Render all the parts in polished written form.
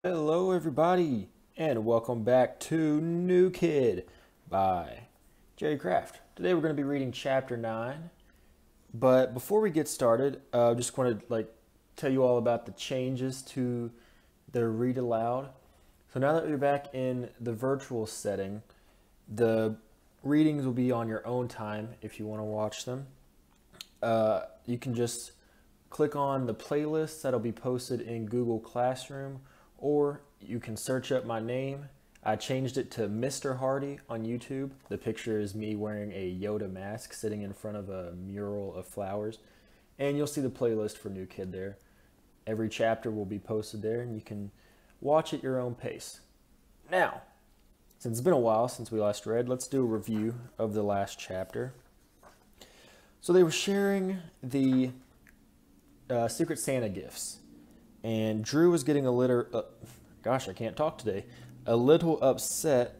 Hello everybody and welcome back to New Kid by Jerry Craft. Today we're going to be reading chapter 9, but before we get started, I just want to tell you all about the changes to the read aloud. So now that you're back in the virtual setting, the readings will be on your own time if you want to watch them. You can just click on the playlist that'll be posted in Google Classroom, or you can search up my name. I changed it to Mr. Hardy on YouTube. The picture is me wearing a Yoda mask sitting in front of a mural of flowers. And you'll see the playlist for New Kid there. Every chapter will be posted there and you can watch at your own pace. Now, since it's been a while since we last read, let's do a review of the last chapter. So they were sharing the Secret Santa gifts. And Drew was getting a little, gosh, I can't talk today, a little upset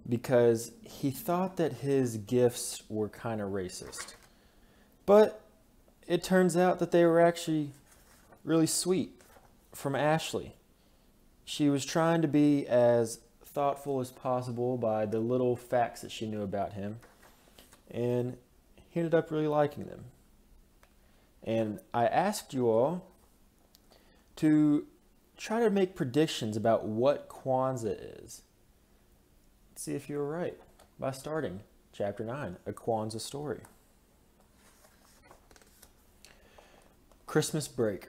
because he thought that his gifts were kind of racist. But it turns out that they were actually really sweet from Ashley. She was trying to be as thoughtful as possible by the little facts that she knew about him. And he ended up really liking them. And I asked you all to try to make predictions about what Kwanzaa is. Let's see if you were right by starting chapter 9, A Kwanzaa Story. Christmas break.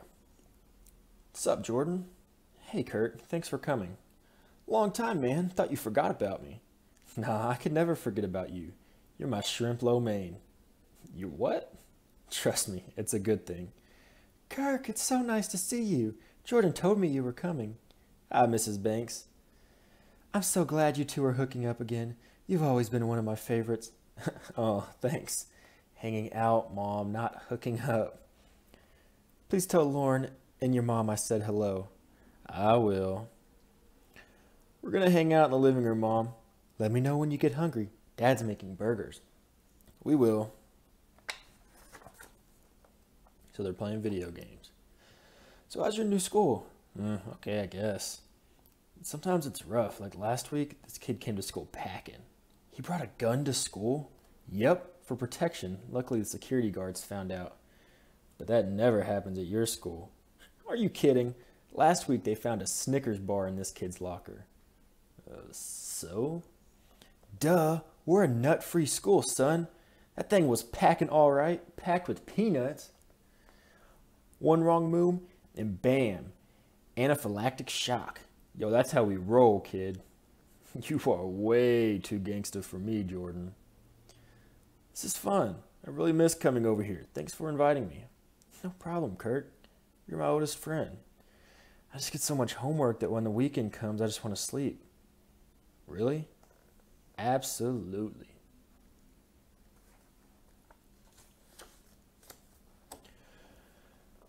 What's up, Jordan? Hey, Kurt. Thanks for coming. Long time, man. Thought you forgot about me. Nah, I could never forget about you. You're my shrimp lo mein. You what? Trust me, it's a good thing. Kirk, it's so nice to see you. Jordan told me you were coming. Hi, Mrs. Banks. I'm so glad you two are hooking up again. You've always been one of my favorites. Oh, thanks. Hanging out, Mom, not hooking up. Please tell Lauren and your mom I said hello. I will. We're going to hang out in the living room, Mom. Let me know when you get hungry. Dad's making burgers. We will. So they're playing video games. So how's your new school? Okay, I guess. Sometimes it's rough. Like last week, this kid came to school packing. He brought a gun to school? Yep, for protection. Luckily, the security guards found out. But that never happens at your school. Are you kidding? Last week, they found a Snickers bar in this kid's locker. So? Duh, we're a nut-free school, son. That thing was packing all right, packed with peanuts. One wrong move, and bam, anaphylactic shock. Yo, that's how we roll, kid. You are way too gangster for me, Jordan. This is fun. I really miss coming over here. Thanks for inviting me. No problem, Kurt. You're my oldest friend. I just get so much homework that when the weekend comes, I just want to sleep. Really? Absolutely.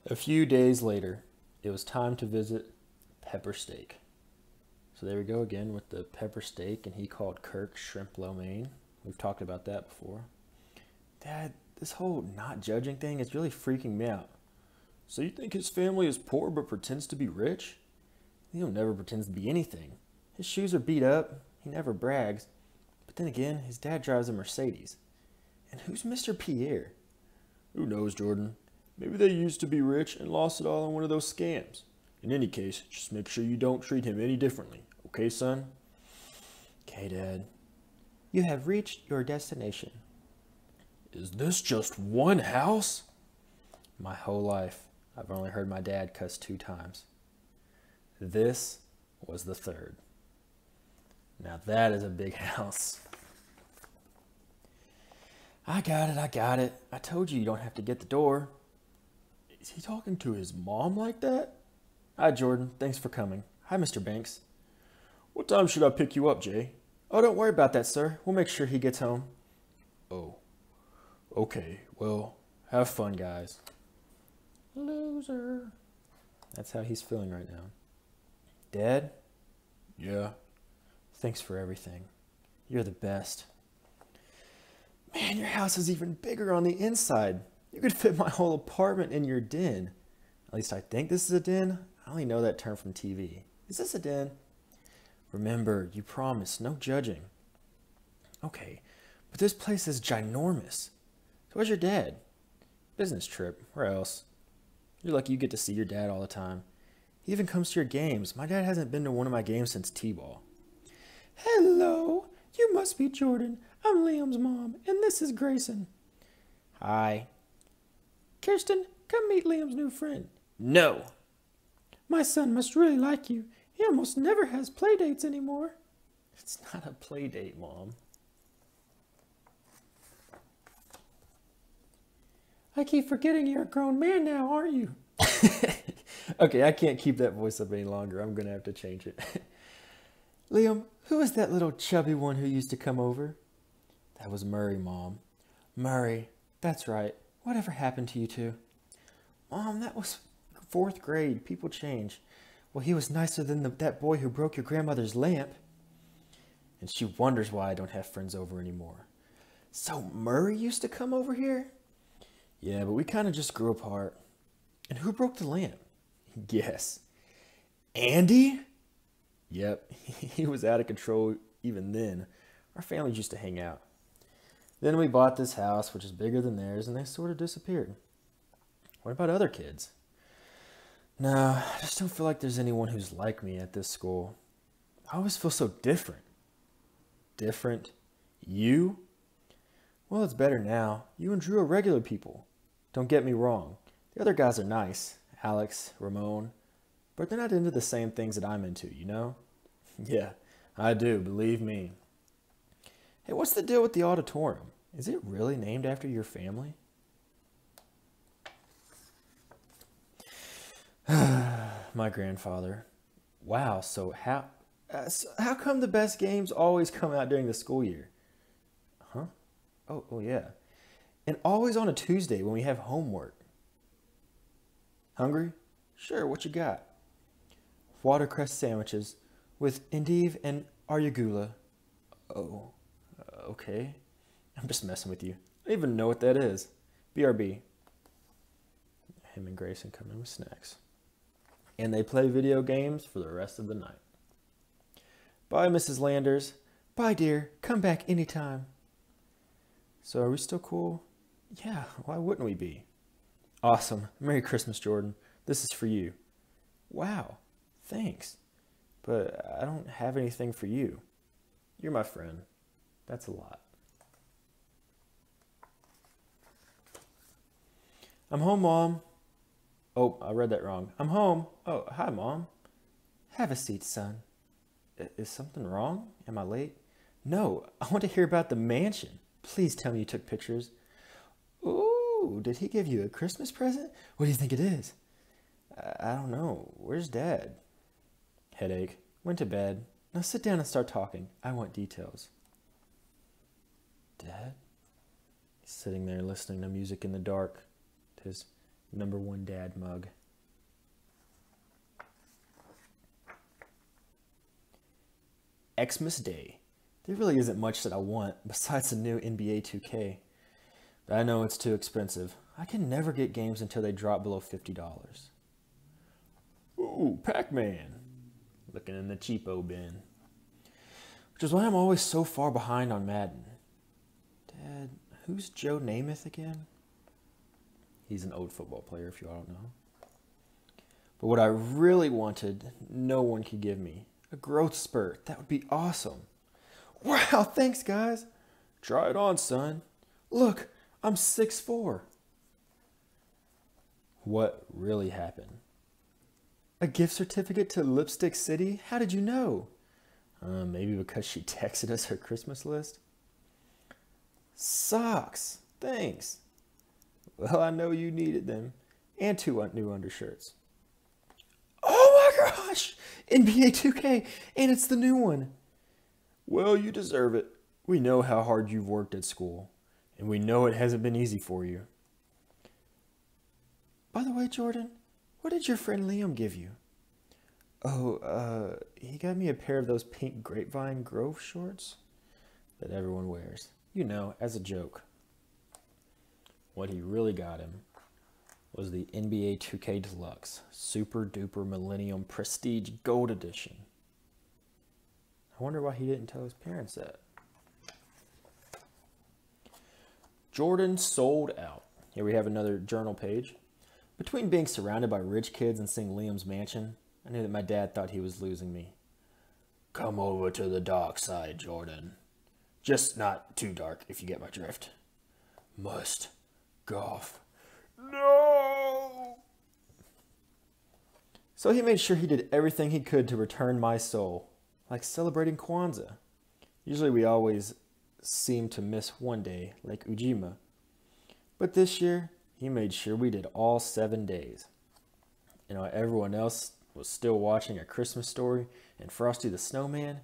A few days later, it was time to visit Pepper Steak. So there we go again with the pepper steak, and he called Kirk shrimp lo mein. We've talked about that before. Dad, this whole not judging thing is really freaking me out. So you think his family is poor but pretends to be rich? He never pretends to be anything. His shoes are beat up. He never brags. But then again, his dad drives a Mercedes. And who's Mr. Pierre? Who knows, Jordan? Maybe they used to be rich and lost it all in one of those scams. In any case, just make sure you don't treat him any differently. Okay, son? Okay, Dad. You have reached your destination. Is this just one house? My whole life, I've only heard my dad cuss 2 times. This was the 3rd. Now that is a big house. I got it. I told you don't have to get the door. Is he talking to his mom like that? Hi, Jordan. Thanks for coming. Hi, Mr. Banks. What time should I pick you up, Jay? Oh, don't worry about that, sir. We'll make sure he gets home. Oh. Okay, well, have fun, guys. Loser. That's how he's feeling right now. Dad? Yeah? Thanks for everything. You're the best. Man, your house is even bigger on the inside. You could fit my whole apartment in your den. At least I think this is a den. I only know that term from TV. Is this a den? Remember, you promised, no judging. Okay, but this place is ginormous. So where's your dad? Business trip. Where else? You're lucky you get to see your dad all the time. He even comes to your games. My dad hasn't been to one of my games since T-ball. Hello, you must be Jordan. I'm Liam's mom, and this is Grayson. Hi. Kirsten, come meet Liam's new friend. No. My son must really like you. He almost never has play dates anymore. It's not a play date, Mom. I keep forgetting you're a grown man now, aren't you? Okay, I can't keep that voice up any longer. I'm going to have to change it. Liam, who is that little chubby one who used to come over? That was Murray, Mom. Murray, that's right. Whatever happened to you two? Mom, that was 4th grade. People change. Well, he was nicer than that boy who broke your grandmother's lamp. And she wonders why I don't have friends over anymore. So Murray used to come over here? Yeah, but we kind of just grew apart. And who broke the lamp? Guess. Andy? Yep, he was out of control even then. Our families used to hang out. Then we bought this house, which is bigger than theirs, and they sort of disappeared. What about other kids? No, I just don't feel like there's anyone who's like me at this school. I always feel so different. Different? You? Well, it's better now. You and Drew are regular people. Don't get me wrong. The other guys are nice. Alex, Ramon. But they're not into the same things that I'm into, you know? Yeah, I do, believe me. Hey, what's the deal with the auditorium? Is it really named after your family? My grandfather. Wow, so how come the best games always come out during the school year? Huh? Oh yeah. And always on a Tuesday when we have homework. Hungry? Sure, what you got? Watercress sandwiches with endive and arugula. Oh, okay. I'm just messing with you. I don't even know what that is. BRB. Him and Grayson come in with snacks. And they play video games for the rest of the night. Bye, Mrs. Landers. Bye, dear. Come back anytime. So are we still cool? Yeah, why wouldn't we be? Awesome. Merry Christmas, Jordan. This is for you. Wow, thanks. But I don't have anything for you. You're my friend. That's a lot. I'm home, Mom. Oh, I read that wrong. I'm home. Oh, hi, Mom. Have a seat, son. Is something wrong? Am I late? No, I want to hear about the mansion. Please tell me you took pictures. Ooh, did he give you a Christmas present? What do you think it is? I don't know. Where's Dad? Headache. Went to bed. Now sit down and start talking. I want details. Dad? He's sitting there listening to music in the dark. His #1 dad mug. Xmas Day. There really isn't much that I want besides the new NBA 2K. But I know it's too expensive. I can never get games until they drop below $50. Ooh, Pac-Man. Looking in the cheapo bin. Which is why I'm always so far behind on Madden. Dad, who's Joe Namath again? He's an old football player, if you all don't know. But what I really wanted, no one could give me. A growth spurt. That would be awesome. Wow, thanks, guys. Try it on, son. Look, I'm 6'4". What really happened? A gift certificate to Lipstick City? How did you know? Maybe because she texted us her Christmas list? Socks. Thanks. Well, I know you needed them. And 2 new undershirts. Oh my gosh! NBA 2K, and it's the new one. Well, you deserve it. We know how hard you've worked at school, and we know it hasn't been easy for you. By the way, Jordan, what did your friend Liam give you? Oh, he got me a pair of those pink Grapevine Grove shorts that everyone wears. You know, as a joke. What he really got him was the NBA 2K Deluxe Super Duper Millennium Prestige Gold Edition. I wonder why he didn't tell his parents that. Jordan sold out. Here we have another journal page. Between being surrounded by rich kids and seeing Liam's mansion, I knew that my dad thought he was losing me. Come over to the dark side, Jordan. Just not too dark, if you get my drift. Must. Golf. No! So he made sure he did everything he could to return my soul, like celebrating Kwanzaa. Usually we always seem to miss one day, like Ujima. But this year, he made sure we did all 7 days. You know, everyone else was still watching A Christmas Story and Frosty the Snowman.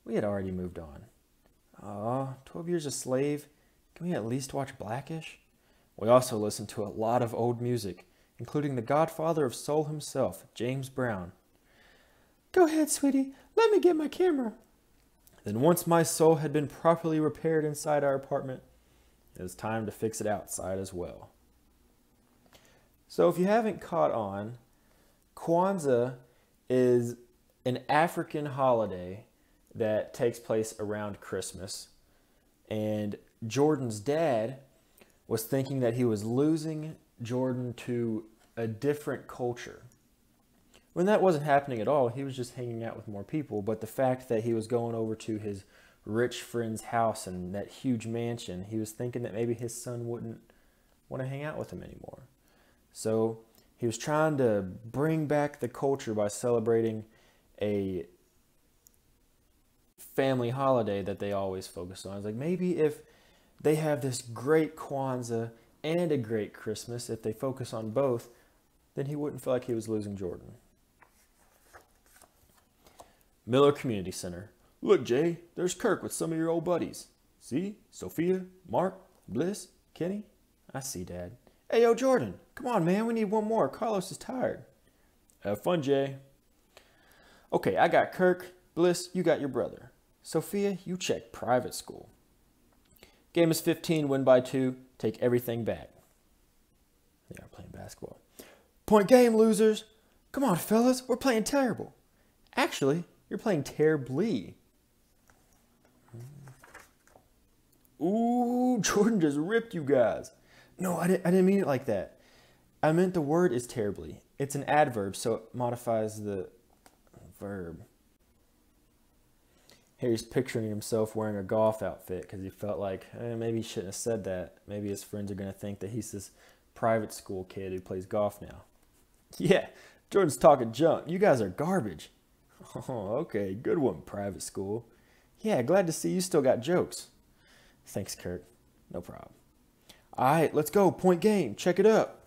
We had already moved on. Aw, 12 Years a Slave. Can we at least watch Blackish? We also listened to a lot of old music, including the godfather of soul himself, James Brown. Go ahead, sweetie. Let me get my camera. Then once my soul had been properly repaired inside our apartment, it was time to fix it outside as well. So if you haven't caught on, Kwanzaa is an African holiday that takes place around Christmas. And Jordan's dad was thinking that he was losing Jordan to a different culture. When that wasn't happening at all, he was just hanging out with more people. But the fact that he was going over to his rich friend's house and that huge mansion, he was thinking that maybe his son wouldn't want to hang out with him anymore. So he was trying to bring back the culture by celebrating a family holiday that they always focus on. It's like, maybe if they have this great Kwanzaa and a great Christmas, if they focus on both, then he wouldn't feel like he was losing Jordan. Miller Community Center. Look, Jay, there's Kirk with some of your old buddies. See? Sophia, Mark, Bliss, Kenny. I see, Dad. Hey, yo, Jordan, come on, man. We need one more. Carlos is tired. Have fun, Jay. Okay, I got Kirk. Bliss, you got your brother. Sophia, you check private school. Game is 15, win by 2. Take everything back. They are playing basketball. Point game, losers. Come on, fellas. We're playing terrible. Actually, you're playing terribly. Ooh, Jordan just ripped you guys. No, I didn't mean it like that. I meant the word is terribly. It's an adverb, so it modifies the verb. Harry's picturing himself wearing a golf outfit because he felt like maybe he shouldn't have said that. Maybe his friends are going to think that he's this private school kid who plays golf now. Yeah, Jordan's talking junk. You guys are garbage. Oh, okay, good one, private school. Yeah, glad to see you still got jokes. Thanks, Kurt. No problem. All right, let's go. Point game. Check it up.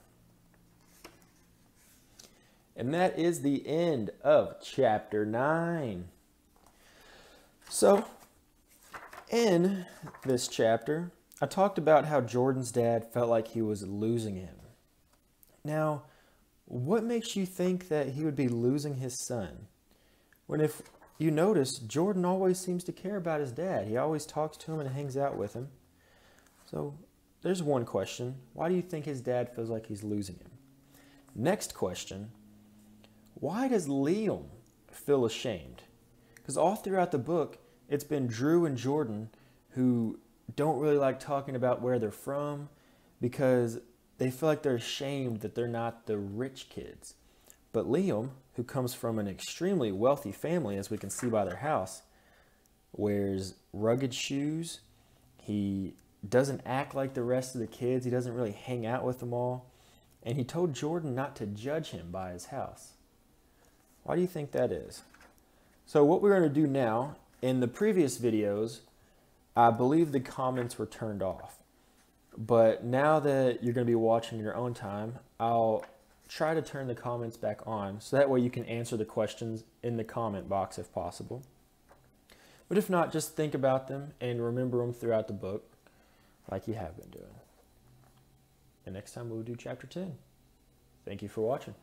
And that is the end of chapter 9. So, in this chapter, I talked about how Jordan's dad felt like he was losing him. Now, what makes you think that he would be losing his son? When if you notice, Jordan always seems to care about his dad. He always talks to him and hangs out with him. So, there's one question. Why do you think his dad feels like he's losing him? Next question. Why does Liam feel ashamed? Because all throughout the book, it's been Drew and Jordan who don't really like talking about where they're from because they feel like they're ashamed that they're not the rich kids. But Liam, who comes from an extremely wealthy family, as we can see by their house, wears rugged shoes. He doesn't act like the rest of the kids. He doesn't really hang out with them all. And he told Jordan not to judge him by his house. Why do you think that is? So what we're going to do now, in the previous videos, I believe the comments were turned off. But now that you're going to be watching in your own time, I'll try to turn the comments back on, so that way you can answer the questions in the comment box if possible. But if not, just think about them and remember them throughout the book, like you have been doing. And next time we'll do chapter 10. Thank you for watching.